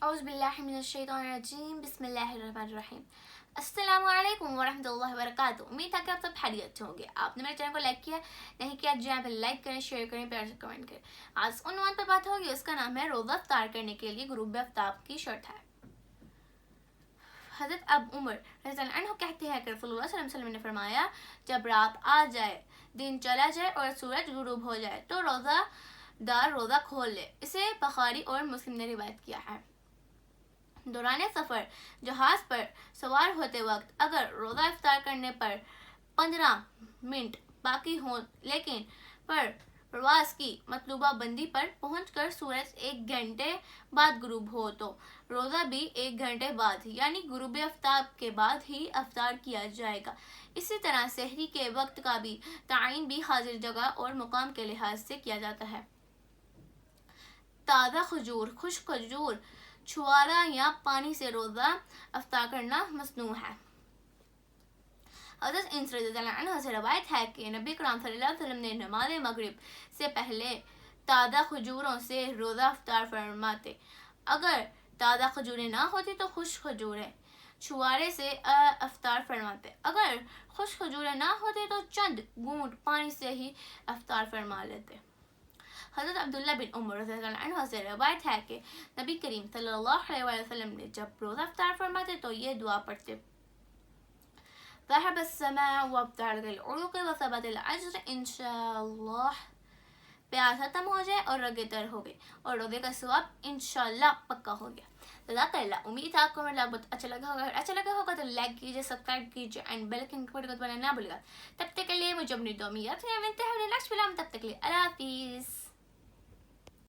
اعوذ باللہ من الشیطان الرجیم بسم اللہ الرحمن الرحیم السلام علیکم ورحمۃ اللہ وبرکاتہ. امید ہے کہ آپ سب خیریت سے ہوں گے. آپ نے میرے چینل کو لائک کیا نہیں کیا جی آپ لائک کریں, شیئر کریں, پیار سے کمنٹ کریں. آج عنوان پر بات ہوگی, اس کا نام ہے روزہ افطار کرنے کے لیے غروب آفتاب کی شرط ہے. حضرت ابو عمر رضی اللہ عنہ کہتے ہیں کہ رسول اللہ صلی اللہ علیہ وسلم نے فرمایا, جب رات آ جائے, دن چلا جائے اور سورج غروب ہو جائے تو روزہ دار روزہ کھول لے. اسے بخاری اور مسلم نے روایت کیا ہے. دوران سفر جہاز پر سوار ہوتے وقت اگر روزہ افطار کرنے پر 15 منٹ باقی ہوں لیکن پرواز کی مطلوبہ بندی پر پہنچ کر سورج 1 گھنٹے بعد غروب ہو تو روزہ بھی 1 گھنٹے بعد یعنی غروب آفتاب کے بعد ہی افطار کیا جائے گا. اسی طرح سحری کے وقت کا بھی تعین بھی حاضر جگہ اور مقام کے لحاظ سے کیا جاتا ہے. تازہ کھجور, خشک کھجور, چھوارا یا پانی سے روزہ افطار کرنا مصنوع ہے. حضرت انس رضی اللہ عنہ سے روایت ہے کہ نبی کرام صلی اللہ علیہ وسلم نے نماز مغرب سے پہلے تازہ کھجوروں سے روزہ افطار فرماتے. اگر تازہ کھجوریں نہ ہوتی تو خشک کھجوریں چھوارے سے افطار فرماتے. اگر خشک کھجوریں نہ ہوتی تو چند گھونٹ پانی سے ہی افطار فرما لیتے. حضرت عبداللہ بن عمر رضی اللہ عنہ سے روایت ہے کہ نبی کریم صلی اللہ علیہ وسلم نے جب روزہ افطار فرماتے تو یہ دعا پڑھتے, ذهب السماع وابتعد العروق وثبت الأجر انشاءاللہ. پیاس ختم ہو جائے اور رگیں تر ہو گئے اور روزے کا ثواب انشاءاللہ پکا ہو گیا. جزاک اللہ. امید ہے آپ کو میرا بہت اچھا لگا ہوگا. اگر اچھا لگا ہوگا تو لائک کیجیے, سبسکرائب کیجیے اینڈ بیل آئکن کو بٹن نہ بھولیے گا. تب تک کے لیے مجھے اپنی دعا میں یاد رکھیں. ملتے ہیں نیکسٹ فلم. تب تک کے لیے اللہ حافظ.